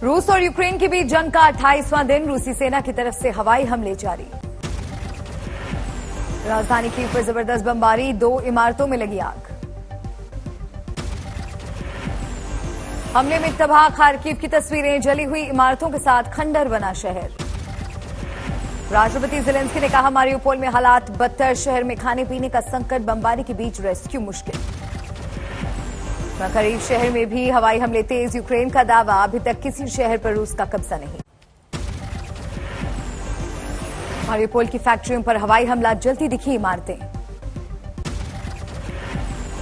रूस और यूक्रेन के बीच जंग का 28वां दिन, रूसी सेना की तरफ से हवाई हमले जारी। राजधानी कीव पर जबरदस्त बमबारी, 2 इमारतों में लगी आग। हमले में तबाह खार्किव की तस्वीरें, जली हुई इमारतों के साथ खंडर बना शहर। राष्ट्रपति ज़ेलेंस्की ने कहा, मारियुपोल में हालात बदतर, शहर में खाने पीने का संकट, बमबारी के बीच रेस्क्यू मुश्किल। करीब शहर में भी हवाई हमले तेज, यूक्रेन का दावा, अभी तक किसी शहर पर रूस का कब्जा नहीं। मारियुपोल की फैक्ट्रियों पर हवाई हमला, जलती दिखी इमारतें।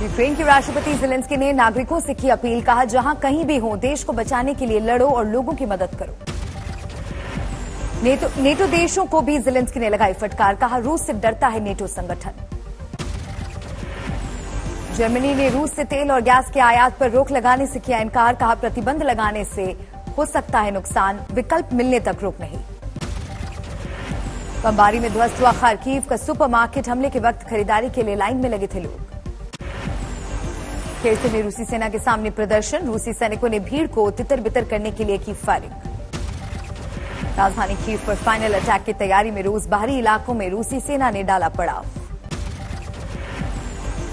यूक्रेन के राष्ट्रपति ज़ेलेंस्की ने नागरिकों से की अपील, कहा जहां कहीं भी हो देश को बचाने के लिए लड़ो और लोगों की मदद करो। नेटो देशों को भी ज़ेलेंस्की ने लगाई फटकार, कहा रूस से डरता है नेटो संगठन। जर्मनी ने रूस से तेल और गैस के आयात पर रोक लगाने से किया इनकार, कहा प्रतिबंध लगाने से हो सकता है नुकसान, विकल्प मिलने तक रोक नहीं। बमबारी में ध्वस्त हुआ खार्किव का सुपरमार्केट, हमले के वक्त खरीदारी के लिए लाइन में लगे थे लोग। खेरसे में रूसी सेना के सामने प्रदर्शन, रूसी सैनिकों ने भीड़ को तितर बितर करने के लिए की फायरिंग। राजधानी कीव पर फाइनल अटैक की तैयारी में रूस, बाहरी इलाकों में रूसी सेना ने डाला पड़ाव।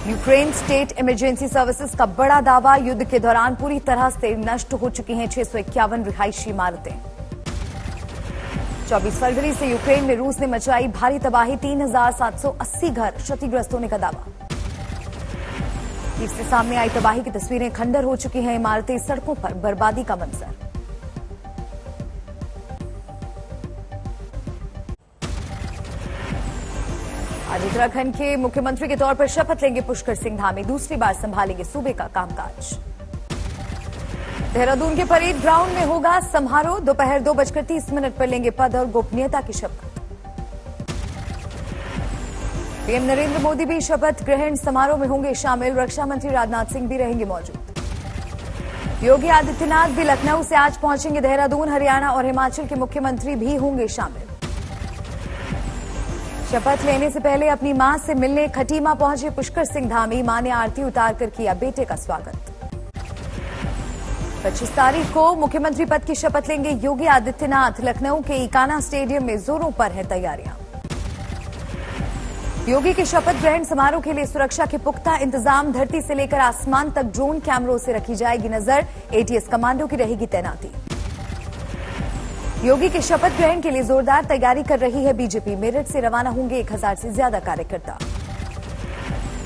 यूक्रेन स्टेट इमरजेंसी सर्विसेज का बड़ा दावा, युद्ध के दौरान पूरी तरह से नष्ट हो चुकी हैं 651 रिहायशी इमारतें। 24 फरवरी से यूक्रेन में रूस ने मचाई भारी तबाही, 3780 घर क्षतिग्रस्त होने का दावा। इससे सामने आई तबाही की तस्वीरें, खंडर हो चुकी हैं इमारतें, सड़कों पर बर्बादी का मंजर। आज उत्तराखंड के मुख्यमंत्री के तौर पर शपथ लेंगे पुष्कर सिंह धामी, दूसरी बार संभालेंगे सूबे का कामकाज। देहरादून के परेड ग्राउंड में होगा समारोह, दोपहर 2:30 पर लेंगे पद और गोपनीयता की शपथ। पीएम नरेंद्र मोदी भी शपथ ग्रहण समारोह में होंगे शामिल, रक्षा मंत्री राजनाथ सिंह भी रहेंगे मौजूद। योगी आदित्यनाथ भी लखनऊ से आज पहुंचेंगे देहरादून, हरियाणा और हिमाचल के मुख्यमंत्री भी होंगे शामिल। शपथ लेने से पहले अपनी मां से मिलने खटीमा पहुंचे पुष्कर सिंह धामी, मां ने आरती उतारकर किया बेटे का स्वागत। 25 तारीख को मुख्यमंत्री पद की शपथ लेंगे योगी आदित्यनाथ, लखनऊ के इकाना स्टेडियम में जोरों पर है तैयारियां। योगी के शपथ ग्रहण समारोह के लिए सुरक्षा के पुख्ता इंतजाम, धरती से लेकर आसमान तक ड्रोन कैमरों से रखी जाएगी नजर, एटीएस कमांडो की रहेगी तैनाती। योगी के शपथ ग्रहण के लिए जोरदार तैयारी कर रही है बीजेपी, मेरठ से रवाना होंगे 1000 से ज्यादा कार्यकर्ता।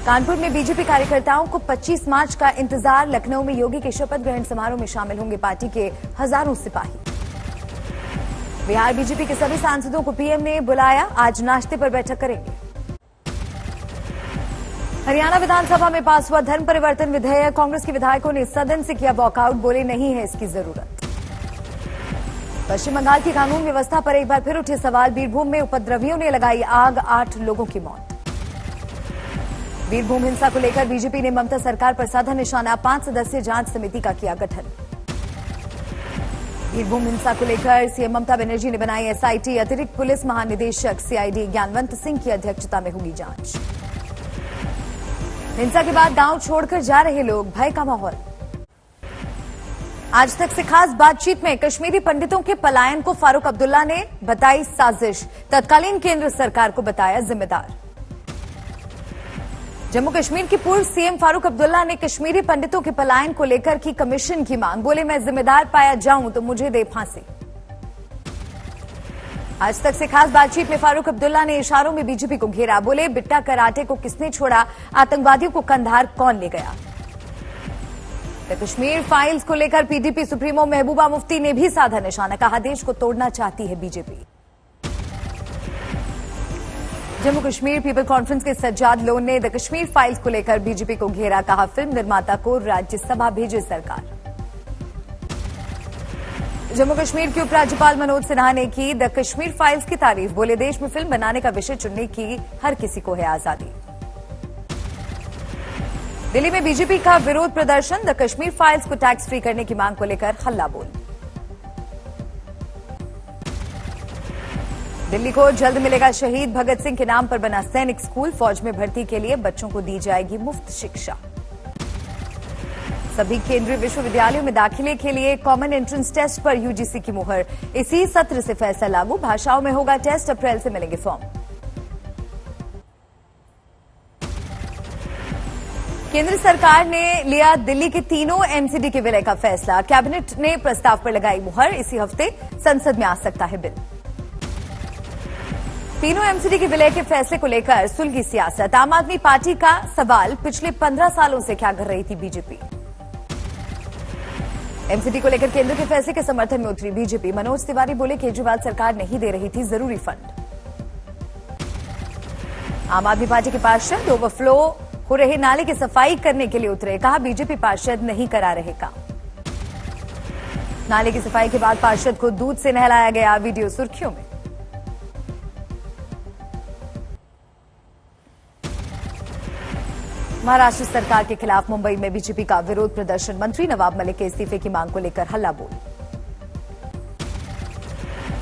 कानपुर में बीजेपी कार्यकर्ताओं को 25 मार्च का इंतजार, लखनऊ में योगी के शपथ ग्रहण समारोह में शामिल होंगे पार्टी के हजारों सिपाही। बिहार बीजेपी के सभी सांसदों को पीएम ने बुलाया, आज नाश्ते पर बैठक करेंगे। हरियाणा विधानसभा में पास हुआ धर्म परिवर्तन विधेयक, कांग्रेस के विधायकों ने सदन से किया वॉकआउट, बोले नहीं है इसकी जरूरत। पश्चिम बंगाल की कानून व्यवस्था पर एक बार फिर उठे सवाल, बीरभूम में उपद्रवियों ने लगाई आग, 8 लोगों की मौत। बीरभूम हिंसा को लेकर बीजेपी ने ममता सरकार पर साधा निशाना, 5 सदस्यीय जांच समिति का किया गठन। बीरभूम हिंसा को लेकर सीएम ममता बनर्जी ने बनाई एसआईटी, अतिरिक्त पुलिस महानिदेशक सीआईडी ज्ञानवंत सिंह की अध्यक्षता में होगी जांच। हिंसा के बाद गांव छोड़कर जा रहे लोग, भय का माहौल। आज तक से खास बातचीत में कश्मीरी पंडितों के पलायन को फारूक अब्दुल्ला ने बताई साजिश, तत्कालीन केंद्र सरकार को बताया जिम्मेदार। जम्मू कश्मीर के पूर्व सीएम फारूक अब्दुल्ला ने कश्मीरी पंडितों के पलायन को लेकर की कमीशन की मांग, बोले मैं जिम्मेदार पाया जाऊं तो मुझे दे फांसी। आज तक से खास बातचीत में फारूक अब्दुल्ला ने इशारों में बीजेपी को घेरा, बोले बिट्टा कराटे को किसने छोड़ा, आतंकवादियों को कंधार कौन ले गया। कश्मीर फाइल्स को लेकर पीडीपी सुप्रीमो महबूबा मुफ्ती ने भी साधा निशाना, कहा देश को तोड़ना चाहती है BJP. Jammu Kashmir people conference के सज्जाद लोन ने द कश्मीर फाइल्स को लेकर बीजेपी को घेरा, कहा फिल्म निर्माता को राज्यसभा भेजे सरकार। जम्मू कश्मीर के उपराज्यपाल मनोज सिन्हा ने की द कश्मीर फाइल्स की तारीफ, बोले देश में फिल्म बनाने का विषय चुनने की हर किसी को है आजादी। दिल्ली में बीजेपी का विरोध प्रदर्शन, द कश्मीर फाइल्स को टैक्स फ्री करने की मांग को लेकर हल्ला बोल। दिल्ली को जल्द मिलेगा शहीद भगत सिंह के नाम पर बना सैनिक स्कूल, फौज में भर्ती के लिए बच्चों को दी जाएगी मुफ्त शिक्षा। सभी केंद्रीय विश्वविद्यालयों में दाखिले के लिए कॉमन एंट्रेंस टेस्ट पर यूजीसी की मुहर। इसी सत्र से फैसला लागू, भाषाओं में होगा टेस्ट, अप्रैल से मिलेंगे फॉर्म। केंद्र सरकार ने लिया दिल्ली के तीनों एमसीडी के विलय का फैसला। कैबिनेट ने प्रस्ताव पर लगाई मुहर, इसी हफ्ते संसद में आ सकता है बिल। तीनों एमसीडी के विलय के फैसले को लेकर सुलगी सियासत। आम आदमी पार्टी का सवाल, पिछले 15 सालों से क्या कर रही थी बीजेपी। एमसीडी को लेकर केंद्र के फैसले के समर्थन में उतरी बीजेपी। मनोज तिवारी बोले, केजरीवाल सरकार नहीं दे रही थी जरूरी फंड। आम आदमी पार्टी के पार्षद ओवरफ्लो हो रहे नाले की सफाई करने के लिए उतरे, कहा बीजेपी पार्षद नहीं करा रहे काम। नाले की सफाई के बाद पार्षद को दूध से नहलाया गया, वीडियो सुर्खियों में। महाराष्ट्र सरकार के खिलाफ मुंबई में बीजेपी का विरोध प्रदर्शन। मंत्री नवाब मलिक के इस्तीफे की मांग को लेकर हल्ला बोल।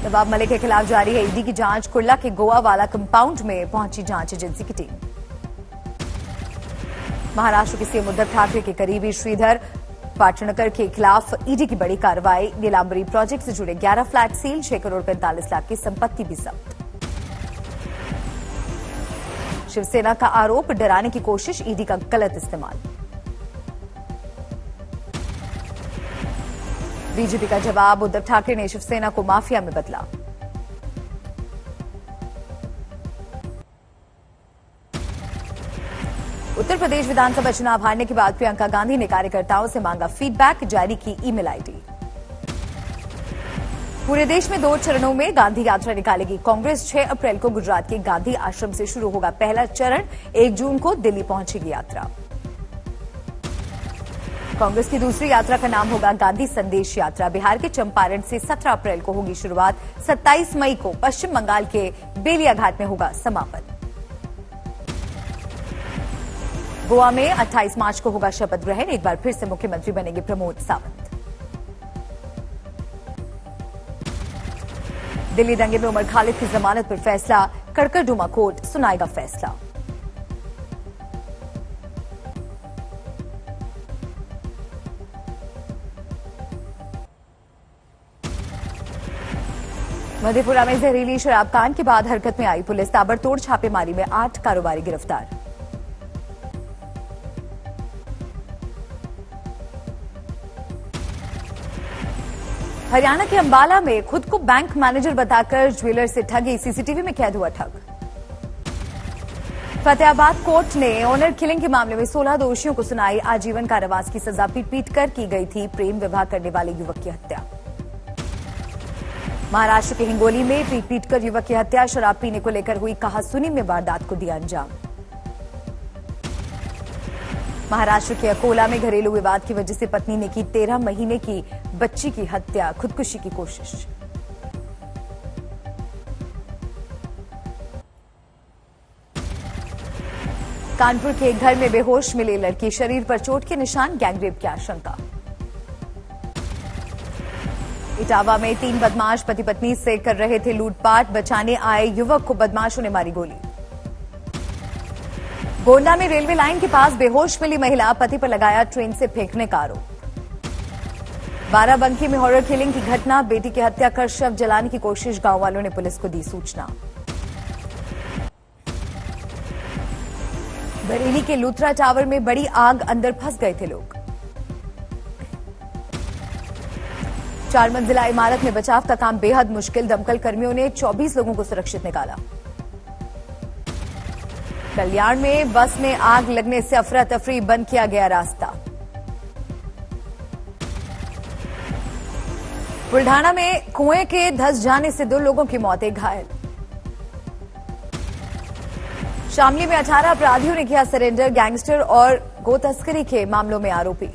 नवाब मलिक के खिलाफ जारी है ईडी की जांच। कुर्ला के गोवा वाला कंपाउंड में पहुंची जांच एजेंसी की टीम। महाराष्ट्र के सीएम उद्धव ठाकरे के करीबी श्रीधर पाटणकर के खिलाफ ईडी की बड़ी कार्रवाई। नीलांबरी प्रोजेक्ट से जुड़े 11 फ्लैट सील, 6 करोड़ 45 लाख की संपत्ति भी जब्त। शिवसेना का आरोप, डराने की कोशिश, ईडी का गलत इस्तेमाल। बीजेपी का जवाब, उद्धव ठाकरे ने शिवसेना को माफिया में बदला। उत्तर प्रदेश विधानसभा चुनाव हारने के बाद प्रियंका गांधी ने कार्यकर्ताओं से मांगा फीडबैक, जारी की ईमेल आईडी। पूरे देश में 2 चरणों में गांधी यात्रा निकालेगी कांग्रेस। 6 अप्रैल को गुजरात के गांधी आश्रम से शुरू होगा पहला चरण, 1 जून को दिल्ली पहुंचेगी यात्रा। कांग्रेस की दूसरी यात्रा का नाम होगा गांधी संदेश यात्रा। बिहार के चंपारण से 17 अप्रैल को होगी शुरुआत, 27 मई को पश्चिम बंगाल के बेलियाघाट में होगा समापन। गोवा में 28 मार्च को होगा शपथ ग्रहण, एक बार फिर से मुख्यमंत्री बनेंगे प्रमोद सावंत। दिल्ली दंगे में उमर खालिद की जमानत पर फैसला, कड़कड़डुमा कोर्ट सुनाएगा फैसला। मधेपुरा में जहरीली शराब कांड के बाद हरकत में आई पुलिस। ताबड़तोड़ छापेमारी में 8 कारोबारी गिरफ्तार। हरियाणा के अंबाला में खुद को बैंक मैनेजर बताकर ज्वेलर से ठगी, सीसीटीवी में कैद हुआ ठग। फतेहाबाद कोर्ट ने ऑनर किलिंग के मामले में 16 दोषियों को सुनाई आजीवन कारावास की सजा। पीट कर की गई थी प्रेम विवाह करने वाले युवक की हत्या। महाराष्ट्र के हिंगोली में पीट कर युवक की हत्या, शराब पीने को लेकर हुई कहासुनी में वारदात को दिया अंजाम। महाराष्ट्र के अकोला में घरेलू विवाद की वजह से पत्नी ने की 13 महीने की बच्ची की हत्या, खुदकुशी की कोशिश। कानपुर के एक घर में बेहोश मिली लड़की, शरीर पर चोट के निशान, गैंगरेप की आशंका। इटावा में 3 बदमाश पति पत्नी से कर रहे थे लूटपाट, बचाने आए युवक को बदमाशों ने मारी गोली। गोंडा में रेलवे लाइन के पास बेहोश मिली महिला, पति पर लगाया ट्रेन से फेंकने का आरोप। बाराबंकी में हॉरर किलिंग की घटना, बेटी की हत्या कर शव जलाने की कोशिश, गांव वालों ने पुलिस को दी सूचना। बरेली के लूथरा टावर में बड़ी आग, अंदर फंस गए थे लोग। 4 मंजिला इमारत में बचाव का काम बेहद मुश्किल, दमकल कर्मियों ने 24 लोगों को सुरक्षित निकाला। कल्याण में बस में आग लगने से अफरा तफरी, बंद किया गया रास्ता। बुल्ढाना में कुएं के धंस जाने से 2 लोगों की मौत, एक घायल। शामली में 18 अपराधियों ने किया सरेंडर, गैंगस्टर और गो तस्करी के मामलों में आरोपी।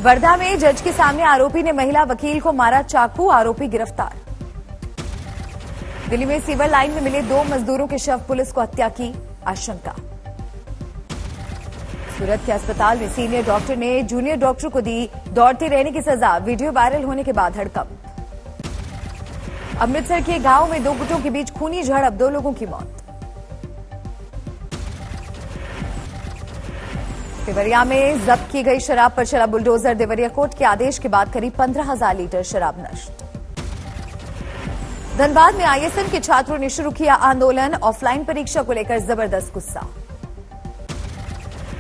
वर्धा में जज के सामने आरोपी ने महिला वकील को मारा चाकू, आरोपी गिरफ्तार। दिल्ली में सीवर लाइन में मिले 2 मजदूरों के शव, पुलिस को हत्या की आशंका। सूरत के अस्पताल में सीनियर डॉक्टर ने जूनियर डॉक्टर को दी दौड़ते रहने की सजा, वीडियो वायरल होने के बाद हड़कंप। अमृतसर के गांव में 2 गुटों के बीच खूनी झड़प, 2 लोगों की मौत। देवरिया में जब्त की गई शराब पर चला बुलडोजर। देवरिया कोर्ट के आदेश के बाद करीब 15,000 लीटर शराब नष्ट। धनबाद में आईएसएम के छात्रों ने शुरू किया आंदोलन। ऑफलाइन परीक्षा को लेकर जबरदस्त गुस्सा।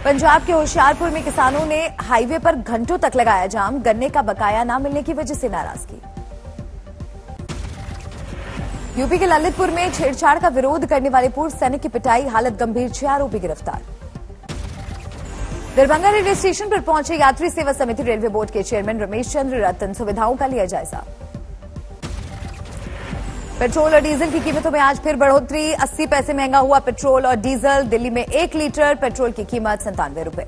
पंजाब के होशियारपुर में किसानों ने हाईवे पर घंटों तक लगाया जाम। गन्ने का बकाया न मिलने की वजह से नाराजगी। यूपी के ललितपुर में छेड़छाड़ का विरोध करने वाले पूर्व सैनिक की पिटाई, हालत गंभीर, 6 आरोपी गिरफ्तार। दरभंगा रेलवे स्टेशन पर पहुंचे यात्री सेवा समिति रेलवे बोर्ड के चेयरमैन रमेश चंद्र रतन। सुविधाओं का लिया जायजा। पेट्रोल और डीजल की कीमतों में आज फिर बढ़ोतरी। 80 पैसे महंगा हुआ पेट्रोल और डीजल। दिल्ली में 1 लीटर पेट्रोल की कीमत 97 रुपए।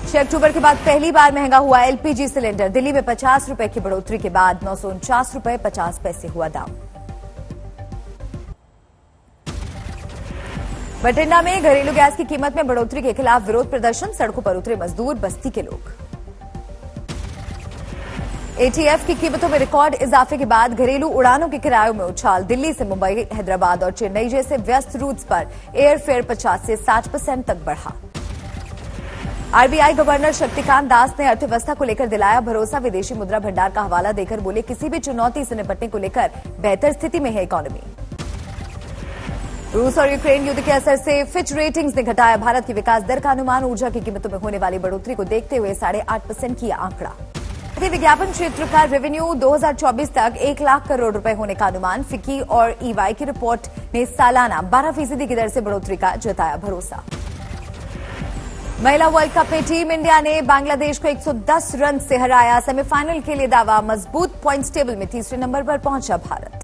6 अक्टूबर के बाद पहली बार महंगा हुआ एलपीजी सिलेंडर। दिल्ली में 50 रुपए की बढ़ोतरी के बाद 949 रुपए 50 पैसे हुआ दाम। बठिंडा में घरेलू गैस की कीमत में बढ़ोतरी के खिलाफ विरोध प्रदर्शन। सड़कों पर उतरे मजदूर, बस्ती के लोग। एटीएफ की कीमतों में रिकॉर्ड इजाफे के बाद घरेलू उड़ानों के किरायों में उछाल। दिल्ली से मुंबई, हैदराबाद और चेन्नई जैसे व्यस्त रूट्स पर एयर फेयर 50 से 60% तक बढ़ा। आरबीआई गवर्नर शक्तिकांत दास ने अर्थव्यवस्था को लेकर दिलाया भरोसा। विदेशी मुद्रा भंडार का हवाला देकर बोले, किसी भी चुनौती से निपटने को लेकर बेहतर स्थिति में है इकोनॉमी। रूस और यूक्रेन युद्ध के असर से फिच रेटिंग्स ने घटाया भारत की विकास दर का अनुमान। ऊर्जा की कीमतों में होने वाली बढ़ोतरी को देखते हुए 8.5% किया आंकड़ा। विज्ञापन क्षेत्र का रेवेन्यू 2024 तक 1 लाख करोड़ रुपए होने का अनुमान। फिक्की और ईवाई की रिपोर्ट ने सालाना 12% की दर से बढ़ोतरी का जताया भरोसा। महिला वर्ल्ड कप में टीम इंडिया ने बांग्लादेश को 110 रन से हराया। सेमीफाइनल के लिए दावा, मजबूत पॉइंट्स टेबल में तीसरे नंबर पर पहुंचा भारत।